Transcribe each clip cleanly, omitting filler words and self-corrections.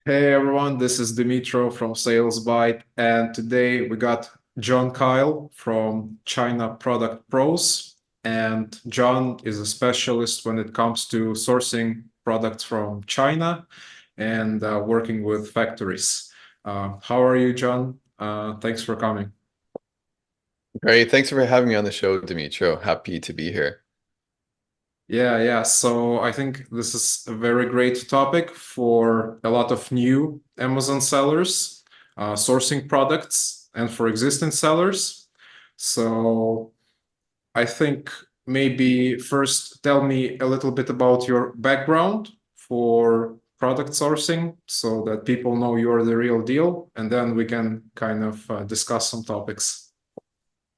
Hey everyone, this is Dimitro from SalesByte, and today we got John Kyle from China Product Pros. And John is a specialist when it comes to sourcing products from China and working with factories. How are you, John? Thanks for coming. Great. Thanks for having me on the show, Dimitro. Happy to be here. Yeah. So I think this is a very great topic for a lot of new Amazon sellers sourcing products and for existing sellers. So I think maybe first tell me a little bit about your background for product sourcing so that people know you're the real deal, and then we can kind of discuss some topics.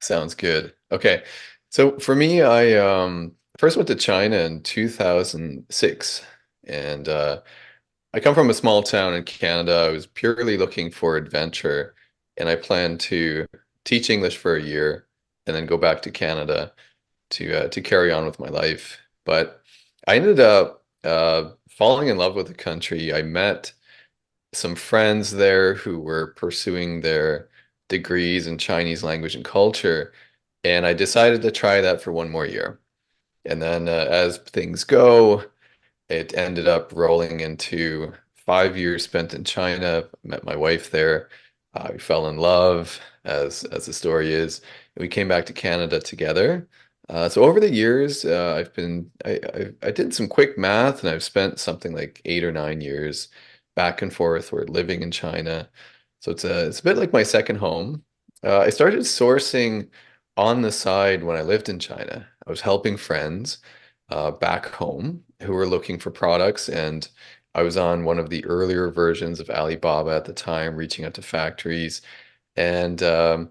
Sounds good. Okay. So for me, I first went to China in 2006, and I come from a small town in Canada. I was purely looking for adventure, and I planned to teach English for a year and then go back to Canada to carry on with my life. But I ended up falling in love with the country. I met some friends there who were pursuing their degrees in Chinese language and culture, and I decided to try that for one more year. And then, as things go, it ended up rolling into 5 years spent in China. Met my wife there. We fell in love, as the story is. We came back to Canada together. So over the years, I did some quick math, and I've spent something like 8 or 9 years back and forth. We're living in China, so it's a bit like my second home. I started sourcing on the side when I lived in China. I was helping friends back home who were looking for products, and I was on one of the earlier versions of Alibaba at the time, reaching out to factories, and so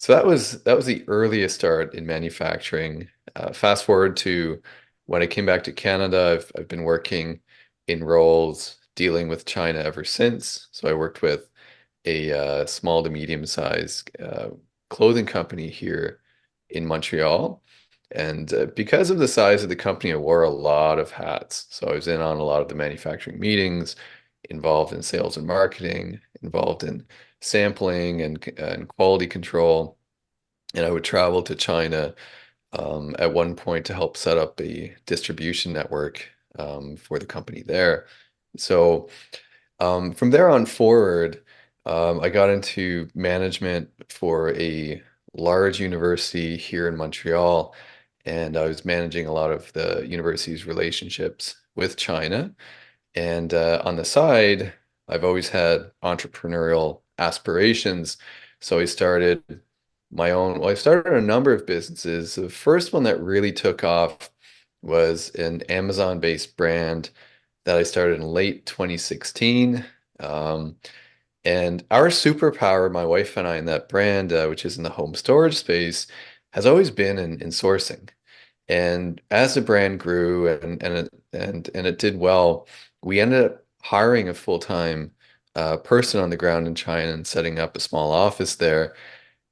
that was the earliest start in manufacturing. Fast forward to when I came back to Canada, I've been working in roles dealing with China ever since. So I worked with a small to medium sized clothing company here in Montreal. And because of the size of the company, I wore a lot of hats. So I was in on a lot of the manufacturing meetings, involved in sales and marketing, involved in sampling and quality control. And I would travel to China at one point to help set up a distribution network for the company there. So from there on forward, I got into management for a large university here in Montreal, and I was managing a lot of the university's relationships with China. And on the side, I've always had entrepreneurial aspirations. So I started a number of businesses. The first one that really took off was an Amazon-based brand that I started in late 2016. Um, and our superpower, my wife and I, in that brand, which is in the home storage space, has always been in sourcing. And as the brand grew and it did well, we ended up hiring a full-time person on the ground in China and setting up a small office there.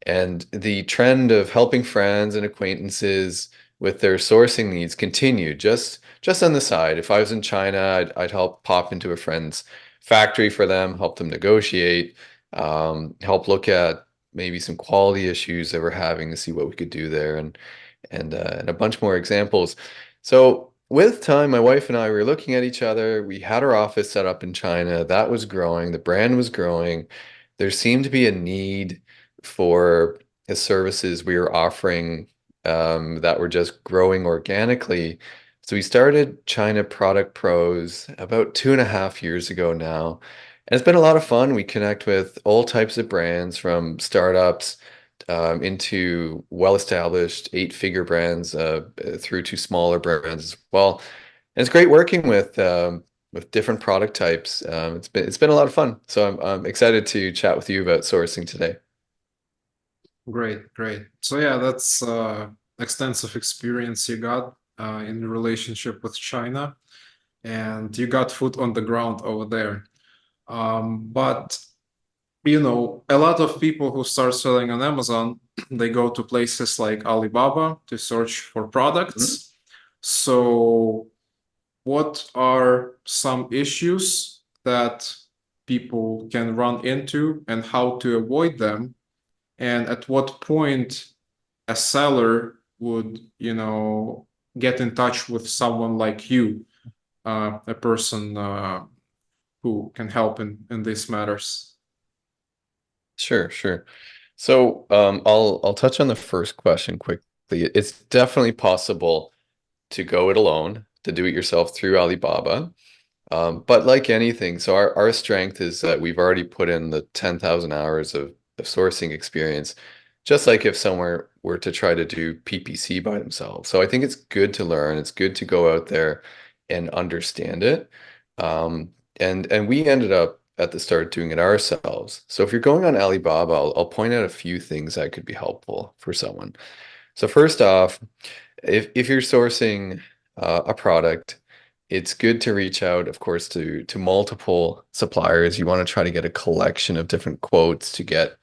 And the trend of helping friends and acquaintances with their sourcing needs continued just on the side. If I was in China, I'd help pop into a friend's factory for them, help them negotiate, help look at maybe some quality issues that we're having to see what we could do there, and a bunch more examples. So with time, my wife and I were looking at each other. We had our office set up in China. That was growing. The brand was growing. There seemed to be a need for the services we were offering that were just growing organically. So we started China Product Pros about 2.5 years ago now. And it's been a lot of fun. We connect with all types of brands from startups into well-established eight-figure brands through to smaller brands as well. And it's great working with different product types. It's been a lot of fun. So I'm excited to chat with you about sourcing today. Great. So yeah, that's extensive experience you got in the relationship with China, and you got foot on the ground over there. But a lot of people who start selling on Amazon, they go to places like Alibaba to search for Mhm. products. So, what are some issues that people can run into and how to avoid them, and at what point a seller would, get in touch with someone like you, a person who can help in these matters. Sure, sure. So I'll touch on the first question quickly. It's definitely possible to go it alone, to do it yourself through Alibaba. But like anything, so our strength is that we've already put in the 10,000 hours of sourcing experience, just like if someone were to try to do PPC by themselves. So I think it's good to learn. It's good to go out there and understand it. And we ended up at the start doing it ourselves. So if you're going on Alibaba, I'll point out a few things that could be helpful for someone. So first off, if you're sourcing a product, it's good to reach out, of course, to multiple suppliers. You want to try to get a collection of different quotes to get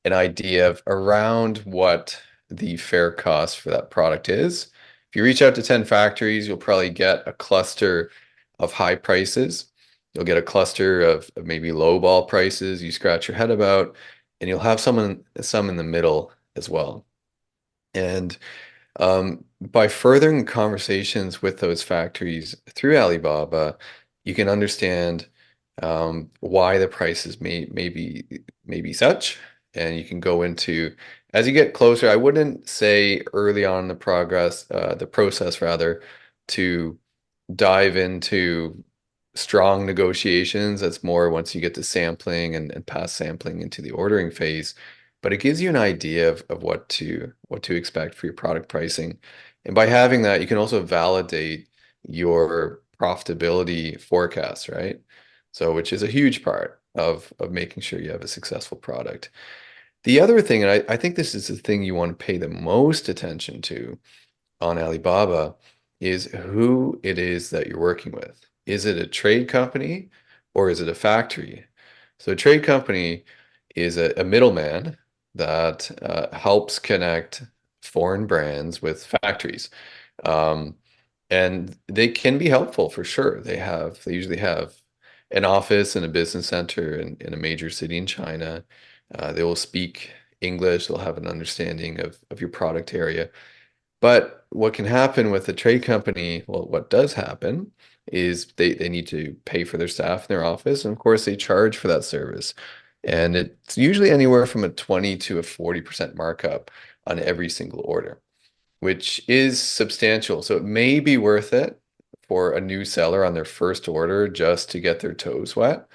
an idea of around what the fair cost for that product is. If you reach out to 10 factories, you'll probably get a cluster of high prices. You'll get a cluster of maybe low ball prices you scratch your head about, and you'll have some in the middle as well. And by furthering conversations with those factories through Alibaba, you can understand why the prices may be such, and you can go into as you get closer. I wouldn't say early on in the process rather, to dive into strong negotiations. That's more once you get to sampling and past sampling into the ordering phase. But it gives you an idea of what to expect for your product pricing. And by having that, you can also validate your profitability forecast, right? So which is a huge part of making sure you have a successful product. The other thing, and I think this is the thing you want to pay the most attention to on Alibaba, is who it is that you're working with. Is it a trade company or is it a factory? So a trade company is a middleman that helps connect foreign brands with factories. Um, and they can be helpful for sure. They usually have an office and a business center in a major city in China. They will speak English. They'll have an understanding of your product area. But what can happen with a trade company, well, what does happen is they need to pay for their staff in their office. And of course, they charge for that service. And it's usually anywhere from a 20 to a 40% markup on every single order, which is substantial. So it may be worth it for a new seller on their first order just to get their toes wet.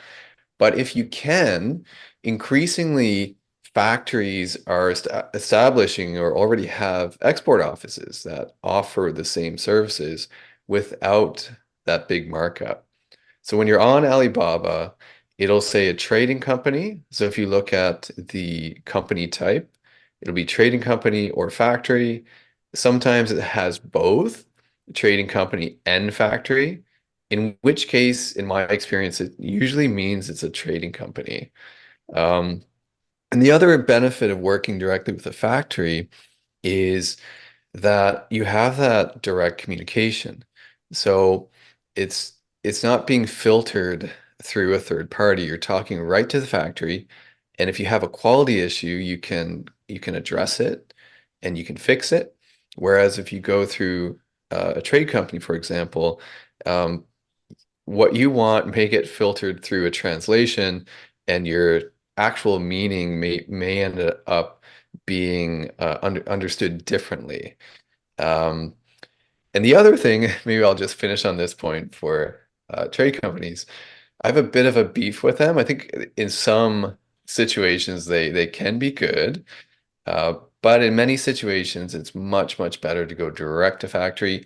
But if you can, increasingly factories are establishing or already have export offices that offer the same services without that big markup. So when you're on Alibaba, it'll say a trading company. So if you look at the company type, it'll be trading company or factory. Sometimes it has both trading company and factory, in which case, in my experience, it usually means it's a trading company. Um, and the other benefit of working directly with a factory is that you have that direct communication. So it's it's not being filtered through a third party. You're talking right to the factory, and if you have a quality issue, you can address it and you can fix it. Whereas if you go through a trade company, for example, um, what you want may get filtered through a translation, and your actual meaning may end up being understood differently. Um, and the other thing, maybe I'll just finish on this point for trade companies. I have a bit of a beef with them. I think in some situations they can be good, but in many situations it's much, much better to go direct to factory.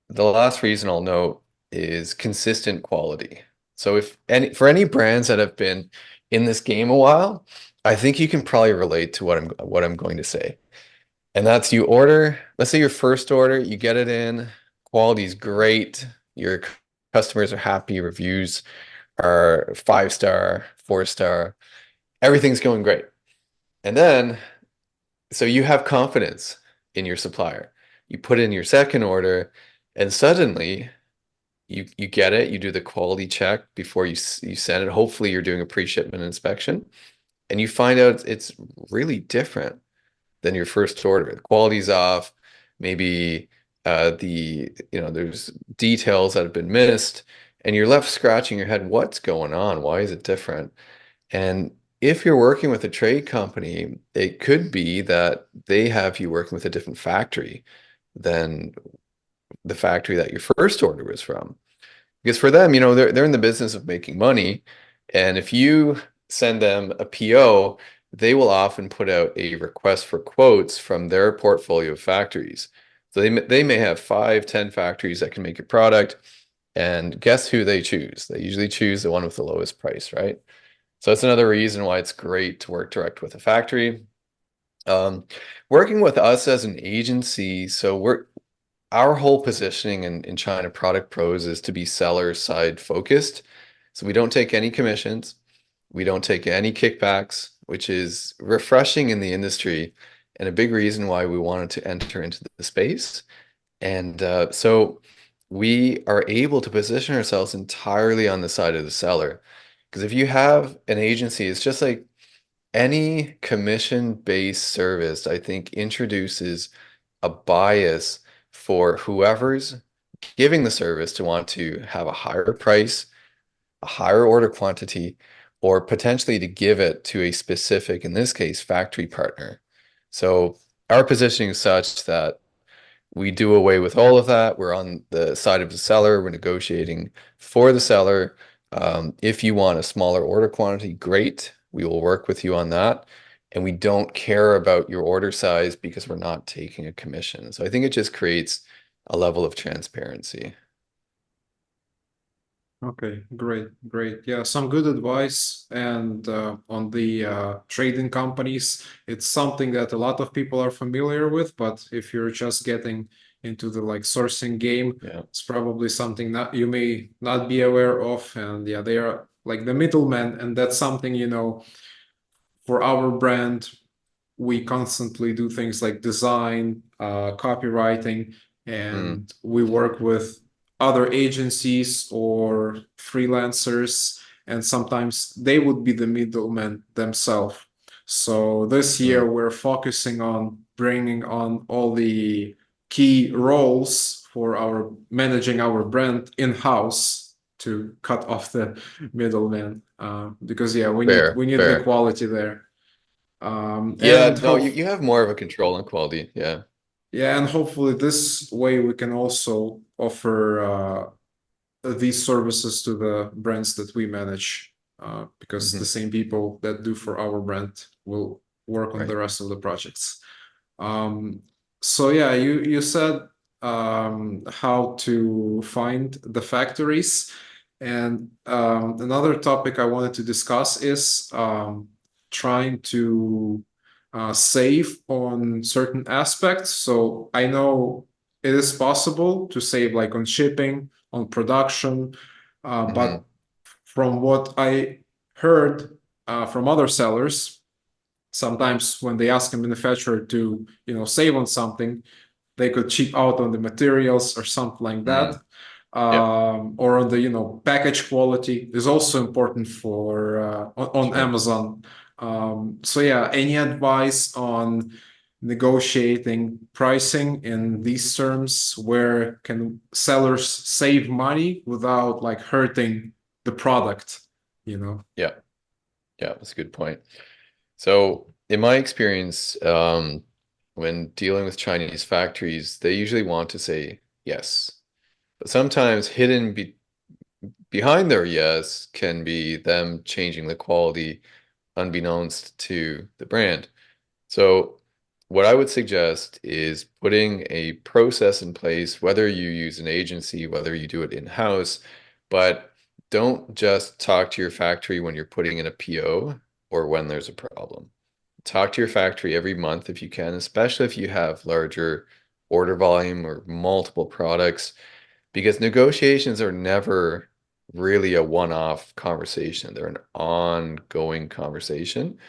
The last reason I'll note is consistent quality. So if any for any brands that have been in this game a while, I think you can probably relate to what I'm going to say. And that's you order, let's say your first order, you get it in, quality's great, your customers are happy, reviews are 5 star, 4 star, everything's going great. And then, so you have confidence in your supplier. You put in your second order, and suddenly you get it, you do the quality check before you send it. Hopefully you're doing a pre-shipment inspection and you find out it's really different than your first order. The quality's off, maybe there's details that have been missed, and you're left scratching your head, what's going on? Why is it different? And if you're working with a trade company, it could be that they have you working with a different factory than the factory that your first order was from. Because for them, they're in the business of making money. And if you send them a PO, they will often put out a request for quotes from their portfolio of factories. So they may have 5, 10 factories that can make your product. And guess who they choose? They usually choose the one with the lowest price, right? So that's another reason why it's great to work direct with a factory. Um, Working with us as an agency, so our whole positioning in China Product Pros is to be seller side focused. So we don't take any commissions. We don't take any kickbacks, which is refreshing in the industry and a big reason why we wanted to enter into the space. And so we are able to position ourselves entirely on the side of the seller. Because if you have an agency, it's just like any commission-based service, I think, introduces a bias for whoever's giving the service to want to have a higher price, a higher order quantity, or potentially to give it to a specific, in this case, factory partner. So our positioning is such that we do away with all of that. We're on the side of the seller. We're negotiating for the seller. If you want a smaller order quantity, great. We will work with you on that. And we don't care about your order size because we're not taking a commission. So I think it just creates a level of transparency. Okay, great, great. Yeah, some good advice. And on the trading companies, it's something that a lot of people are familiar with, but if you're just getting into the like sourcing game, Yeah. it's probably something that you may not be aware of. And yeah, they are like the middlemen, and that's something, for our brand, we constantly do things like design, copywriting, Mm, and we work with other agencies or freelancers, and sometimes they would be the middlemen themselves. So this mm, year we're focusing on bringing on all the key roles for our managing our brand in-house to cut off the middleman, because yeah, we need fair, we need the fair. quality there. Yeah, And no, hope you have more of a control on quality. Yeah. Yeah, and hopefully this way we can also offer these services to the brands that we manage, because the Hmm. same people that do for our brand will work on the Right. rest of the projects. Um, so yeah, you said how to find the factories, and another topic I wanted to discuss is trying to save on certain aspects. So I know it is possible to save like on shipping, on production, but Hmm. from what I heard from other sellers, sometimes when they ask a manufacturer to save on something, they could cheap out on the materials or something like that, Mm. Yeah, or on the package quality is also important for on sure. Amazon. So yeah, any advice on negotiating pricing in these terms? Where can sellers save money without like hurting the product, you know? Yeah, yeah, that's a good point. So, in my experience, when dealing with Chinese factories, they usually want to say yes. But sometimes hidden behind their yes can be them changing the quality unbeknownst to the brand. So, what I would suggest is putting a process in place, whether you use an agency, whether you do it in-house, but don't just talk to your factory when you're putting in a PO or when there's a problem. Talk to your factory every month if you can, especially if you have larger order volume or multiple products, because negotiations are never really a one-off conversation. They're an ongoing conversation.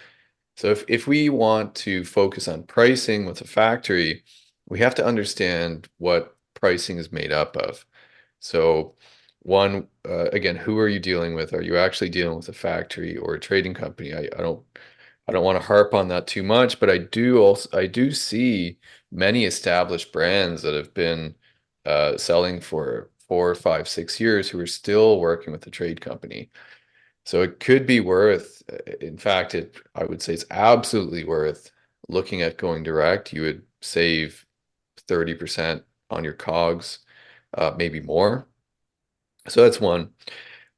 So if we want to focus on pricing with a factory, we have to understand what pricing is made up of. So One, again, who are you dealing with? Are you actually dealing with a factory or a trading company? I don't want to harp on that too much, but I do see many established brands that have been selling for 4, 5, 6 years who are still working with the trade company. So it could be worth, in fact, I would say it's absolutely worth looking at going direct. You would save 30% on your COGS, maybe more. So that's one.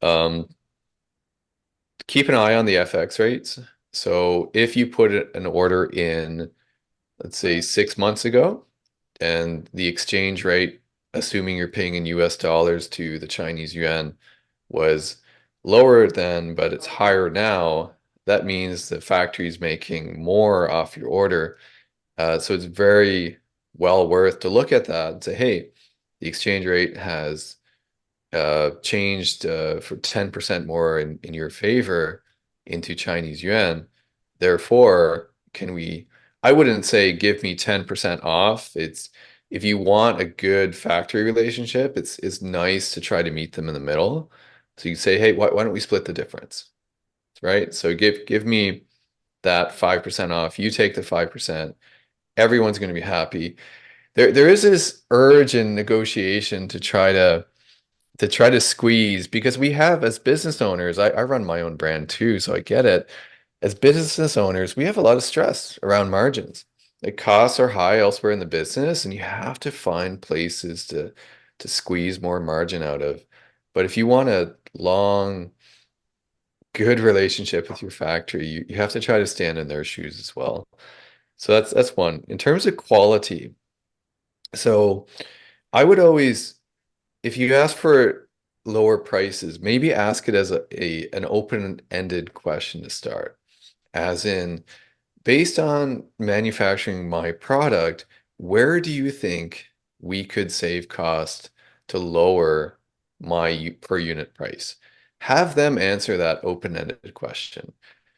Um, Keep an eye on the FX rates. So if you put an order in, let's say 6 months ago, and the exchange rate, assuming you're paying in US dollars to the Chinese yuan, was lower then, but it's higher now, that means the factory is making more off your order. So it's very well worth to look at that and say, hey, the exchange rate has changed for 10% more in your favor into Chinese yuan. Therefore, I wouldn't say give me 10% off. It's if you want a good factory relationship, it's nice to try to meet them in the middle. So you say, hey, why don't we split the difference? Right? So give me that 5% off. You take the 5%. Everyone's going to be happy. There is this urge in negotiation to try to squeeze because we have as business owners, I run my own brand too, so I get it. As business owners, we have a lot of stress around margins. The costs are high elsewhere in the business, and you have to find places to squeeze more margin out of. But if you want a long, good relationship with your factory, you have to try to stand in their shoes as well. So that's one. In terms of quality, so I would always if you ask for lower prices, maybe ask it as an open-ended question to start, as in, based on manufacturing my product, where do you think we could save cost to lower my per unit price? Have them answer that open-ended question,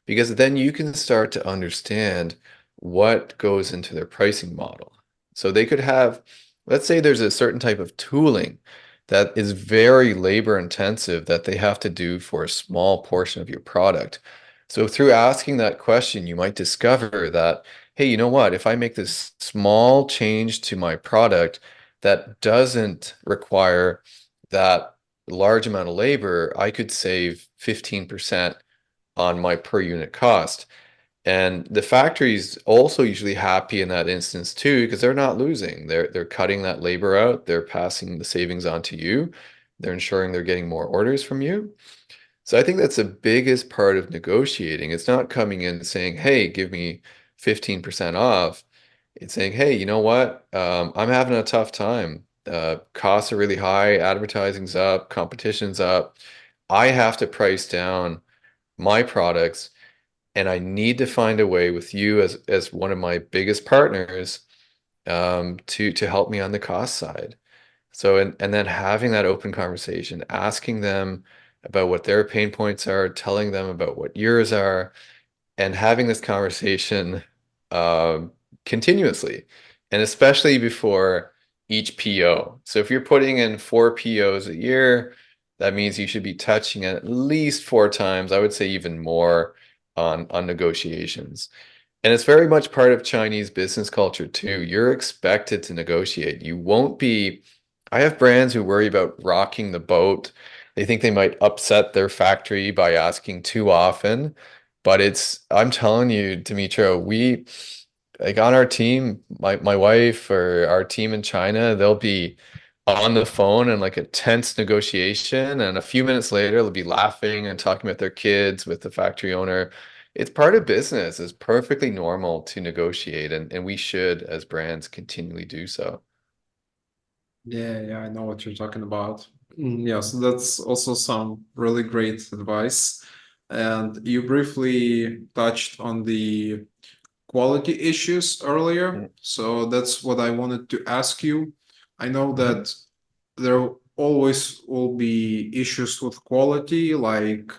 because then you can start to understand what goes into their pricing model. So they could have, let's say there's a certain type of tooling that is very labor intensive that they have to do for a small portion of your product. So through asking that question, you might discover that, hey, you know what? If I make this small change to my product that doesn't require that large amount of labor, I could save 15% on my per unit cost. And the factory's also usually happy in that instance too, because they're not losing. They're cutting that labor out, they're passing the savings on to you, they're ensuring they're getting more orders from you. So I think that's the biggest part of negotiating. It's not coming in and saying, hey, give me 15% off. It's saying, hey, you know what? I'm having a tough time. Costs are really high, advertising's up, competition's up. I have to price down my products, and I need to find a way with you as one of my biggest partners to help me on the cost side. So and then having that open conversation, asking them about what their pain points are, telling them about what yours are, and having this conversation um, continuously, and especially before each PO. So if you're putting in 4 POs a year, that means you should be touching it at least 4 times. I would say even more on negotiations. And it's very much part of Chinese business culture too. You're expected to negotiate. You won't be. I have brands who worry about rocking the boat. They think they might upset their factory by asking too often. But I'm telling you, Dimitro, we like on our team, my wife or our team in China, they'll be on the phone and like a tense negotiation. And a few minutes later, they'll be laughing and talking about their kids with the factory owner. It's part of business. It's perfectly normal to negotiate, and we should, as brands, continually do so. Yeah, yeah, I know what you're talking about. Yeah, so that's also some really great advice. And you briefly touched on the quality issues earlier. Mm. So that's what I wanted to ask you. I know Mhm. that there always will be issues with quality, like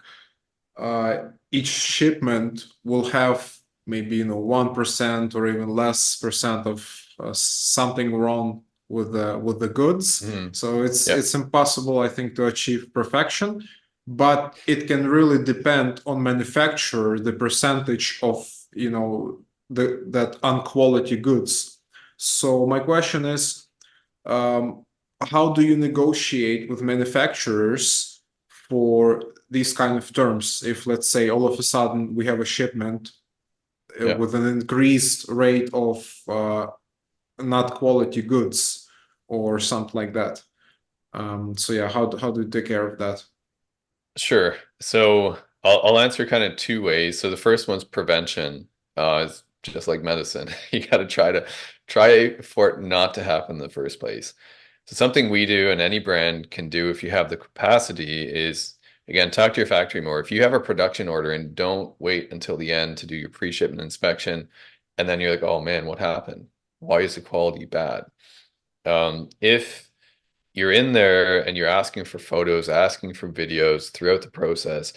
each shipment will have maybe 1% or even less percent of something wrong with the goods. Hmm. So Yeah, it's impossible, I think, to achieve perfection, but it can really depend on manufacturer, the percentage of, that unquality goods. So my question is, um, how do you negotiate with manufacturers for these kind of terms? If, let's say, all of a sudden we have a shipment yeah. with an increased rate of not quality goods or something like that. So yeah, how do you take care of that? Sure. So I'll answer kind of two ways. So the first one's prevention. It's just like medicine. You got to try for it not to happen in the first place. So something we do and any brand can do if you have the capacity is again talk to your factory more. If you have a production order and don't wait until the end to do your pre-shipment inspection, and then you're like, oh man, what happened? Why is the quality bad? If you're in there and you're asking for photos, asking for videos throughout the process.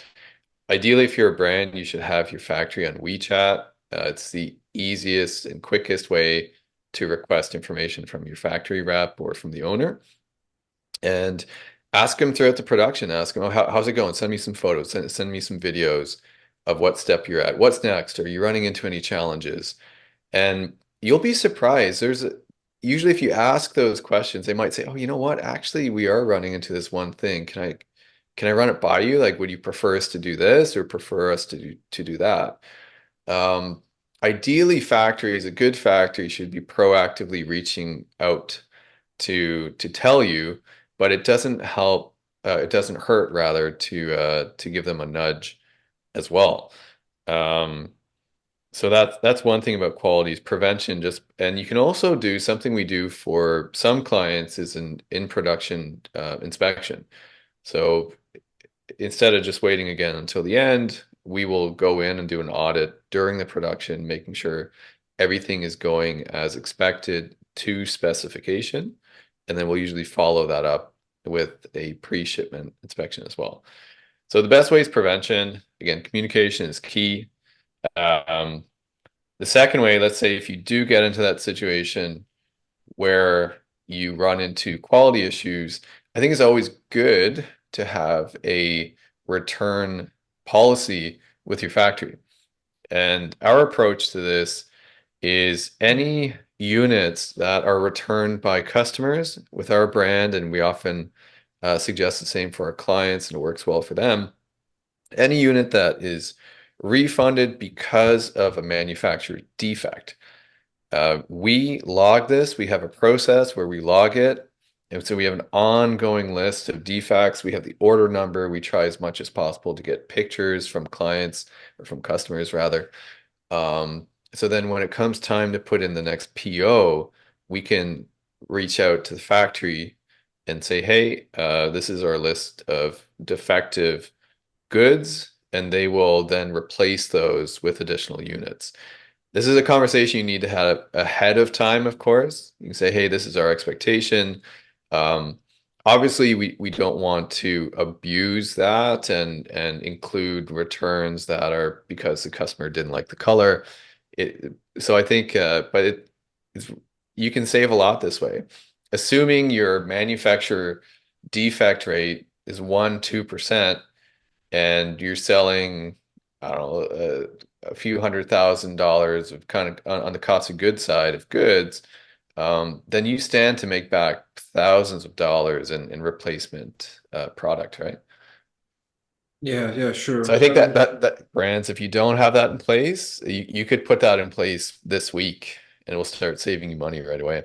Ideally, if you're a brand, you should have your factory on WeChat. It's the easiest and quickest way to request information from your factory rep or from the owner. And ask them throughout the production. Ask them, oh, how's it going? Send me some photos. Send me some videos of what step you're at. What's next? Are you running into any challenges? And you'll be surprised. Usually if you ask those questions, they might say, "Oh, you know what? Actually, we are running into this one thing. Can I run it by you? Like, would you prefer us to do this or prefer us to do that?" Um, Ideally, factories, a good factory should be proactively reaching out to tell you, but it doesn't help, it doesn't hurt rather to give them a nudge as well. Um, so that's one thing about quality is prevention. Just and you can also do something we do for some clients is an in production inspection. So instead of just waiting again until the end, we will go in and do an audit during the production, making sure everything is going as expected to specification, and then we'll usually follow that up with a pre-shipment inspection as well. So the best way is prevention. Again, communication is key. Um, the second way, let's say if you do get into that situation where you run into quality issues, I think it's always good to have a return policy with your factory. And our approach to this is any units that are returned by customers with our brand, and we often suggest the same for our clients, and it works well for them. Any unit that is refunded because of a manufacturer defect. We log this. We have a process where we log it. And so we have an ongoing list of defects. We have the order number. We try as much as possible to get pictures from clients or from customers rather. So then when it comes time to put in the next PO, we can reach out to the factory and say, hey, this is our list of defective goods, and they will then replace those with additional units. This is a conversation you need to have ahead of time, of course. You can say, hey, this is our expectation. Um, Obviously, we don't want to abuse that and include returns that are because the customer didn't like the color. So I think, but you can save a lot this way. Assuming your manufacturer defect rate is 1, 2%, and you're selling, I don't know, a few $100,000 of kind of on the cost of goods side of goods, then you stand to make back thousands of dollars in replacement product, right? Yeah, yeah, So sure. I think that brands, if you don't have that in place, you could put that in place this week and it will start saving you money right away.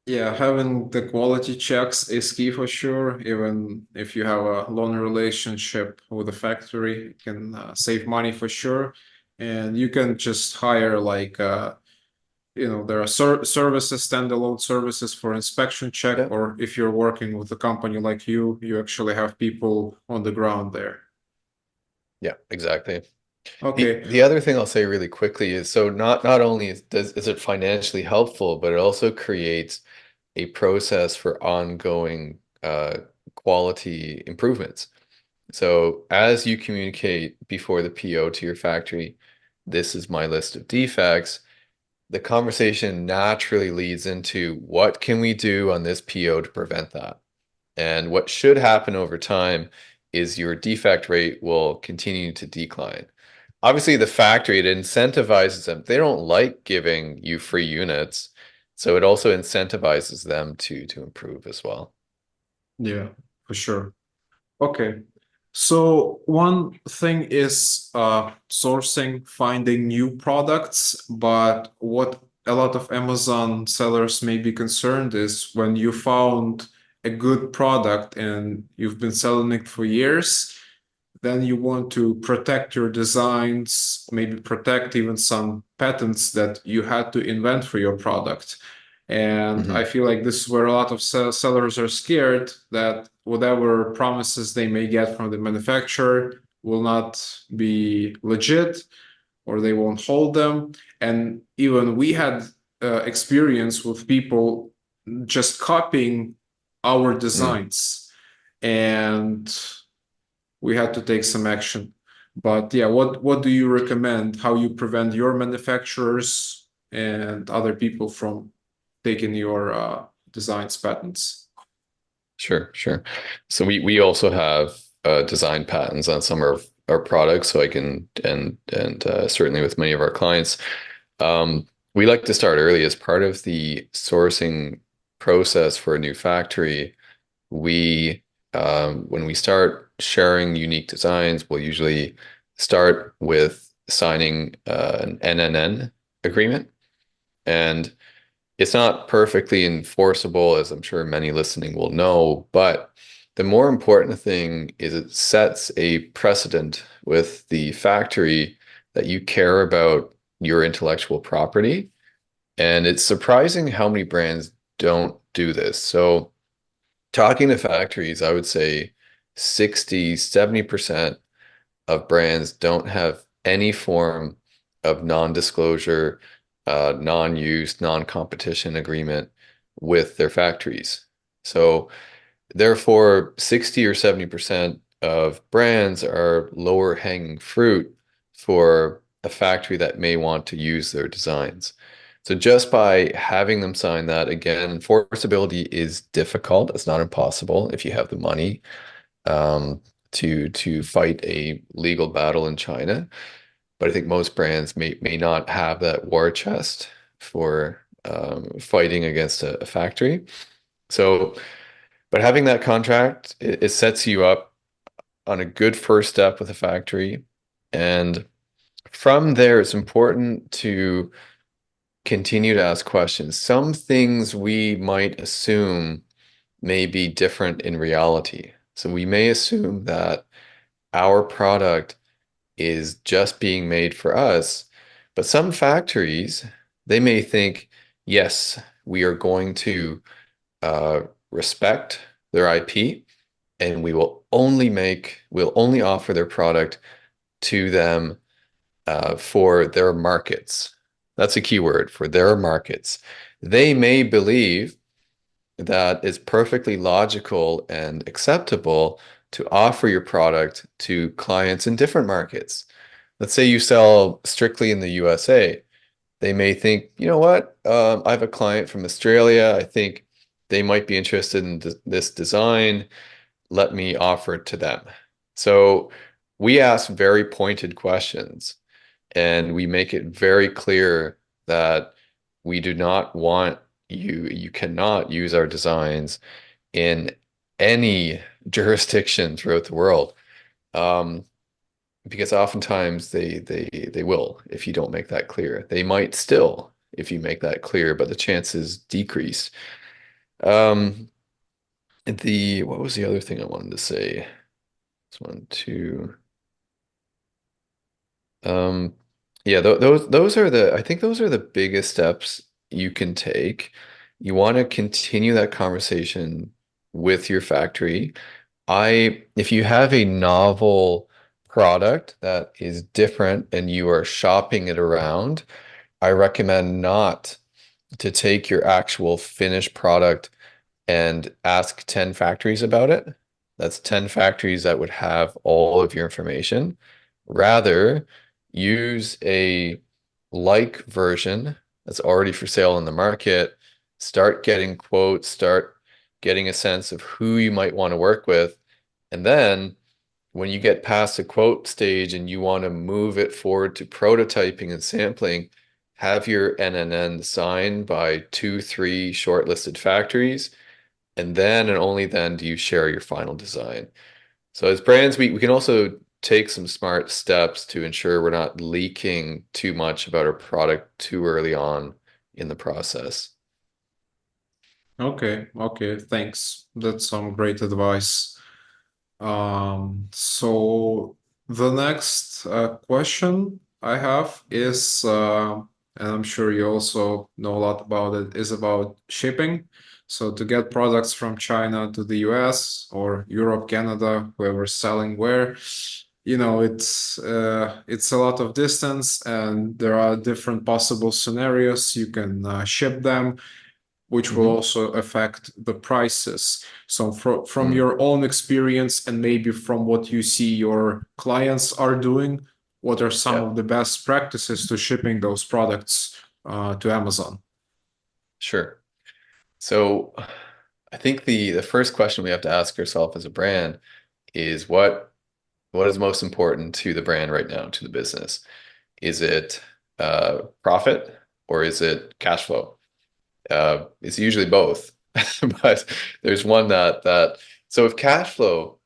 Yeah, having the quality checks is key for sure. Even if you have a long relationship with the factory, you can save money for sure. And you can just hire like there are services, standalone services for inspection check, Yeah, or if you're working with a company like you actually have people on the ground there. yeah, exactly. The Okay. the other thing I'll say really quickly is so not only is it financially helpful, but it also creates a process for ongoing quality improvements. So as you communicate before the PO to your factory, this is my list of defects. the conversation naturally leads into what can we do on this PO to prevent that? And what should happen over time is your defect rate will continue to decline. Obviously, the factory, it incentivizes them. They don't like giving you free units, so it also incentivizes them to improve as well. Yeah, for sure. Okay. So one thing is sourcing, finding new products, but what a lot of Amazon sellers may be concerned is when you found a good product and you've been selling it for years, then you want to protect your designs, maybe protect even some patents that you had to invent for your product. And I Mhm. feel like this is where a lot of sellers are scared that whatever promises they may get from the manufacturer will not be legit or they won't hold them. And even we had experience with people just copying our Mm. designs, and we had to take some action. But yeah, what do you recommend? How you prevent your manufacturers and other people from taking your designs patents? Sure, sure. So we also have design patents on some of our products, so I can and certainly with many of our clients. We like to start early as part of the sourcing process for a new factory. We, when we start sharing unique designs, we'll usually start with signing an NNN agreement. And it's not perfectly enforceable, as I'm sure many listening will know, but the more important thing is it sets a precedent with the factory that you care about your intellectual property. And it's surprising how many brands don't do this. So, talking to factories, I would say 60, 70% of brands don't have any form of non-disclosure, non-use, non-competition agreement with their factories. So therefore, 60 or 70% of brands are lower hanging fruit for a factory that may want to use their designs. So just by having them sign that, again, enforceability is difficult. It's not impossible if you have the money um, to fight a legal battle in China. But I think most brands may not have that war chest for fighting against a factory. So, but having that contract, it sets you up on a good first step with a factory. And from there, it's important to continue to ask questions. Some things we might assume may be different in reality. So we may assume that our product is just being made for us. But some factories, they may think, yes, we are going to uh, respect their IP and we'll only offer their product to them for their markets. That's a key word, for their markets. They may believe that it's perfectly logical and acceptable to offer your product to clients in different markets. Let's say you sell strictly in the USA. They may think, you know what, I have a client from Australia. I think they might be interested in this design. Let me offer it to them. So we ask very pointed questions and we make it very clear that we do not want you cannot use our designs in any jurisdiction throughout the world. Um, because oftentimes they will if you don't make that clear. They might still if you make that clear, but the chances decrease. Um, the what was the other thing I wanted to say? This one, two. Um, yeah, th those are I think those are the biggest steps you can take. You want to continue that conversation with your factory. If you have a novel product that is different and you are shopping it around, I recommend not to take your actual finished product and ask 10 factories about it. That's 10 factories that would have all of your information. Rather, use a like version that's already for sale in the market, start getting quotes, start getting a sense of who you might want to work with. And then when you get past the quote stage and you want to move it forward to prototyping and sampling, have your NNN signed by two, three shortlisted factories, and then and only then do you share your final design. So as brands, we can also take some smart steps to ensure we're not leaking too much about our product too early on in the process. Okay, okay, thanks. That's some great advice. So the next question I have is, and I'm sure you also know a lot about it, is about shipping. So to get products from China to the US or Europe, Canada, whoever's selling where, it's a lot of distance, and there are different possible scenarios you can ship them, which will Hmm. also affect the prices. So from Mm, your own experience and maybe from what you see your clients are doing, what are some yeah, of the best practices to shipping those products to Amazon? sure. So I think the first question we have to ask ourselves as a brand is what is most important to the brand right now, to the business? Is it profit or is it cash flow? It's usually both, but there's one that so if cash flow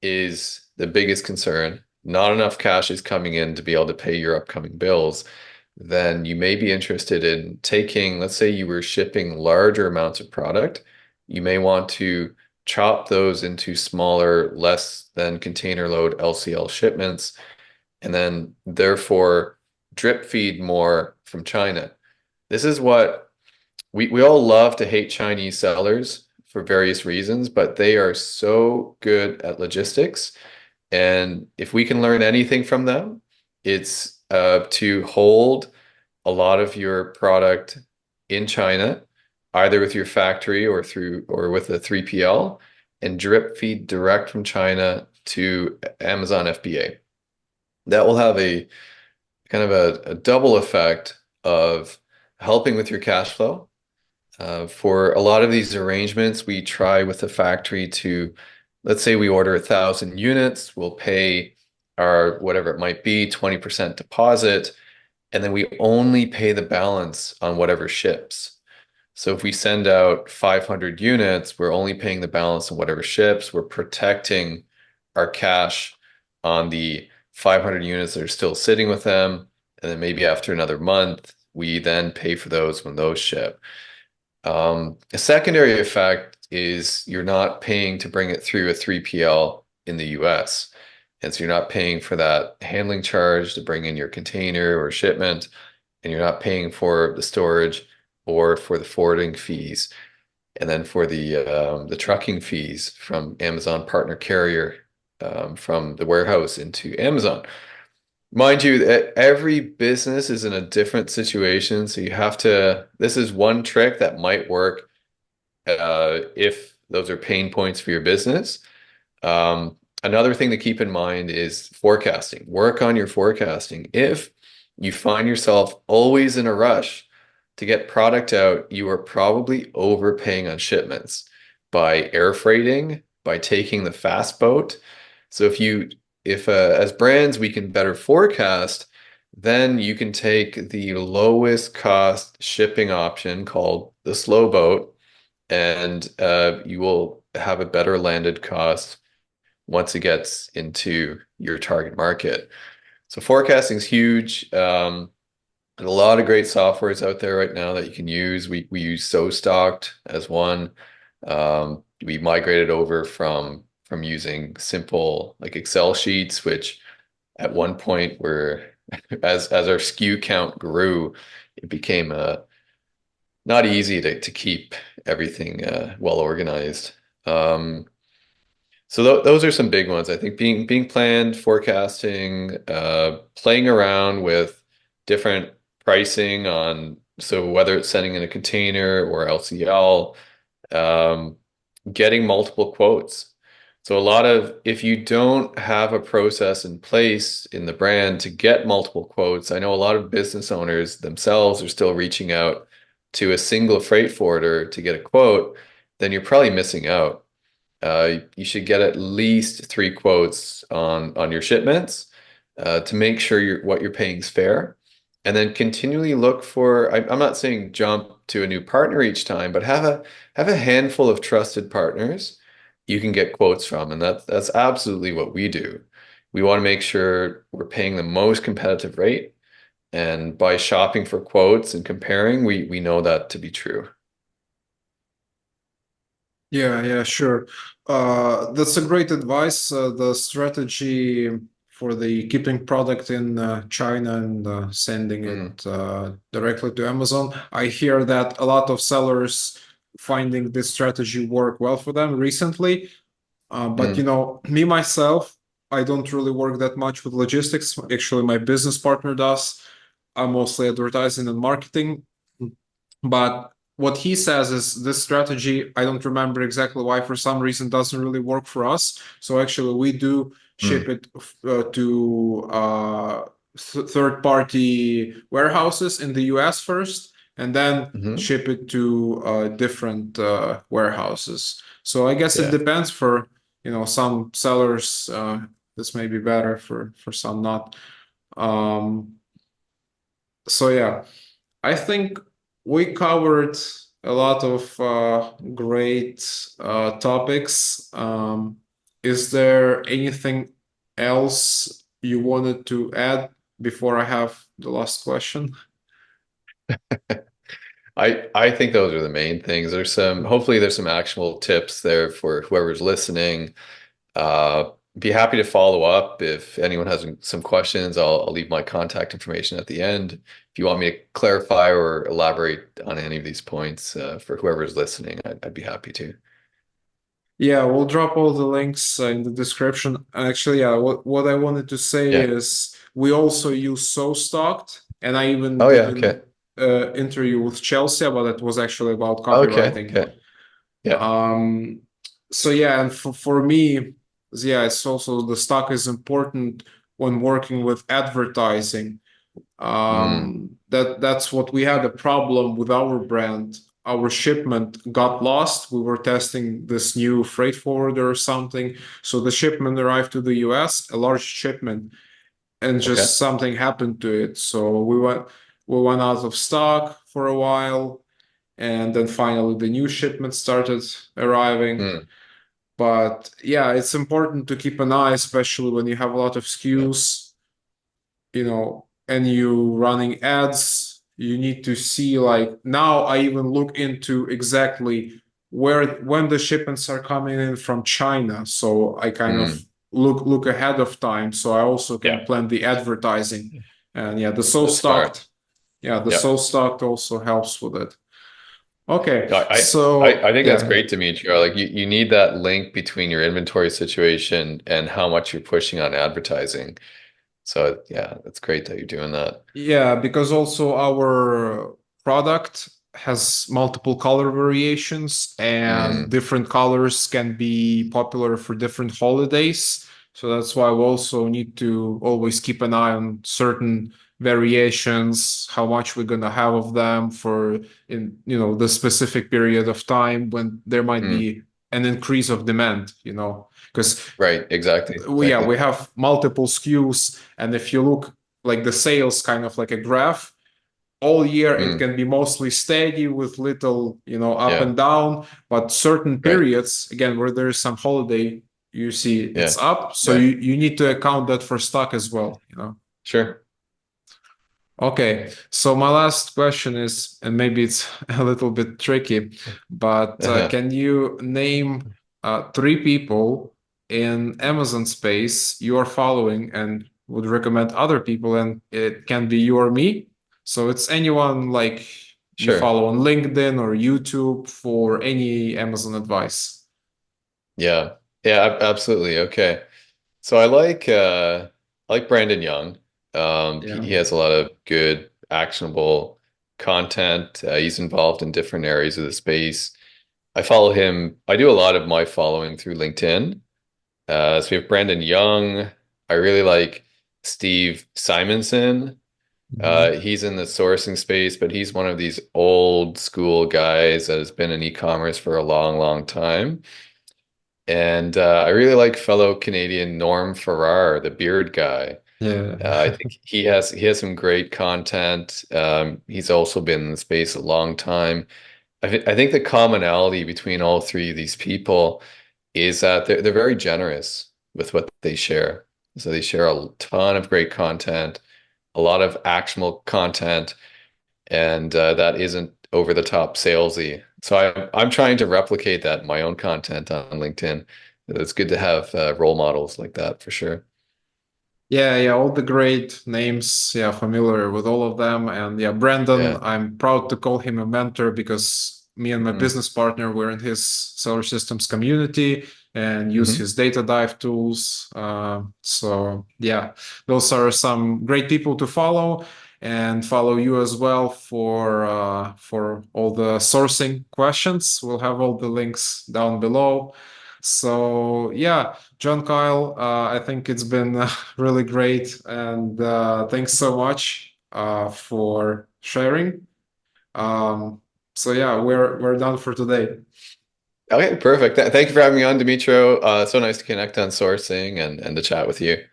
is the biggest concern, not enough cash is coming in to be able to pay your upcoming bills, then you may be interested in taking, let's say you were shipping larger amounts of product, you may want to chop those into smaller, less than container load LCL shipments, and then therefore drip feed more from China. This is what we all love to hate Chinese sellers for various reasons, but they are so good at logistics. And if we can learn anything from them, it's to hold a lot of your product in China, either with your factory or through or with a 3PL, and drip feed direct from China to Amazon FBA. That will have a kind of a double effect of helping with your cash flow. For a lot of these arrangements, we try with the factory to, let's say we order 1,000 units, we'll pay our whatever it might be, 20% deposit, and then we only pay the balance on whatever ships. So if we send out 500 units, we're only paying the balance on whatever ships. We're protecting our cash on the 500 units that are still sitting with them. And then maybe after another month, we then pay for those when those ship. A secondary effect is you're not paying to bring it through a 3PL in the US. And so you're not paying for that handling charge to bring in your container or shipment, and you're not paying for the storage or for the forwarding fees, and then for the trucking fees from Amazon partner carrier from the warehouse into Amazon. Mind you, every business is in a different situation, so you have to. This is one trick that might work if those are pain points for your business. Another thing to keep in mind is forecasting. Work on your forecasting. If you find yourself always in a rush to get product out, you are probably overpaying on shipments by air freighting, by taking the fast boat. So if as brands we can better forecast, then you can take the lowest cost shipping option called the slow boat, and you will have a better landed cost once it gets into your target market. So forecasting is huge. And a lot of great softwares out there right now that you can use. We use SoStocked as one. We migrated over from using simple like Excel sheets, which at one point were as our SKU count grew, it became not easy to keep everything well organized. Um, so those are some big ones. I think being planned, forecasting, playing around with different pricing on, so whether it's sending in a container or LCL, um, getting multiple quotes. So a lot of if you don't have a process in place in the brand to get multiple quotes, I know a lot of business owners themselves are still reaching out to a single freight forwarder to get a quote, then you're probably missing out. You should get at least three quotes on your shipments to make sure what you're paying is fair, and then continually look for. I'm not saying jump to a new partner each time, but have a handful of trusted partners you can get quotes from, and that's absolutely what we do. We want to make sure we're paying the most competitive rate, and by shopping for quotes and comparing, we know that to be true. Yeah, yeah, sure. That's a great advice. The strategy for the keeping product in China and sending Mm, it directly to Amazon. I hear that a lot of sellers finding this strategy work well for them recently. But mm, me myself, I don't really work that much with logistics. Actually, my business partner does. I'm mostly advertising and marketing. But what he says is this strategy, I don't remember exactly why, for some reason, doesn't really work for us. So actually, we do ship mm, it to third-party warehouses in the US first, and then hmm. ship it to different warehouses. So I guess it Yeah. depends for, some sellers, this may be better for some not. Um, so yeah. I think we covered a lot of great topics. Is there anything else you wanted to add before I have the last question? I think those are the main things. Hopefully there's some actionable tips there for whoever's listening. Be happy to follow up if anyone has some questions. I'll leave my contact information at the end. If you want me to clarify or elaborate on any of these points, for whoever's listening, I'd be happy to. Yeah, we'll drop all the links in the description. Actually, yeah, what I wanted to say Yeah. is we also use So Stocked, and I even Oh did yeah. an Okay. interview with Chelsea, but it was actually about Okay. copywriting. Okay. Yeah. Um, so yeah, and for me, yeah, it's also the stock is important when working with advertising. Mm, That's what we had a problem with our brand. Our shipment got lost. We were testing this new freight forwarder or something. So the shipment arrived to the US, a large shipment, and okay. just something happened to it. So we went out of stock for a while, and then finally the new shipment started arriving. Mm, But yeah, it's important to keep an eye, especially when you have a lot of yeah. SKUs, and you running ads. You need to see, like, now I even look into exactly when the shipments are coming in from China. So I kind of Mm, look ahead of time. So I also can yeah. plan the advertising. And yeah, the so That's smart. stocked. Yeah, the Yeah. so stocked also helps with it. Okay, No, I so think that's yeah. great, Dimitri. Like you need that link between your inventory situation and how much you're pushing on advertising. So yeah, that's great that you're doing that. Yeah, because also our product has multiple color variations, and Mm, different colors can be popular for different holidays. So that's why we also need to always keep an eye on certain variations, how much we're gonna have of them for in the specific period of time when there might mm, be an increase of demand, because right, exactly, we exactly. have multiple SKUs, and if you look like the sales kind of like a graph, all year it Mm, can be mostly steady with little, up yeah, and down, but certain right. periods, again, where there is some holiday, you see it's Yeah, up. So yeah, you need to account that for stock as well. sure. Okay, so my last question is, and maybe it's a little bit tricky, but Uh-huh. can you name three people in Amazon space you are following and would recommend other people? And it can be you or me. So it's anyone like you Sure. follow on LinkedIn or YouTube for any Amazon advice. Yeah. Yeah, absolutely. Okay. So I like Brandon Young. Yeah. He has a lot of good actionable content. He's involved in different areas of the space. I follow him. I do a lot of my following through LinkedIn. So we have Brandon Young. I really like Steve Simonson. Mhm. He's in the sourcing space, but he's one of these old school guys that has been in e-commerce for a long, long time. And I really like fellow Canadian Norm Farrar, the beard guy. Yeah. I think he has some great content. He's also been in the space a long time. I think the commonality between all three of these people is that they're very generous with what they share. So they share a ton of great content, a lot of actionable content, and that isn't over the top salesy. So I'm trying to replicate that in my own content on LinkedIn. It's good to have role models like that for sure. Yeah, yeah, all the great names. Yeah, familiar with all of them. And yeah, Brandon, Yeah. I'm proud to call him a mentor because me and my Hmm. business partner were in his Seller Systems community and use Hmm. his data dive tools. So yeah, those are some great people to follow and follow you as well for all the sourcing questions. We'll have all the links down below. So yeah, John Kyle, I think it's been really great, and thanks so much for sharing. Um, so yeah, we're done for today. Okay, perfect. Thank you for having me on, Dimitro. So nice to connect on sourcing and to chat with you.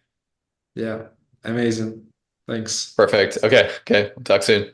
Yeah, amazing. Thanks. Perfect. Okay, okay. We'll talk soon.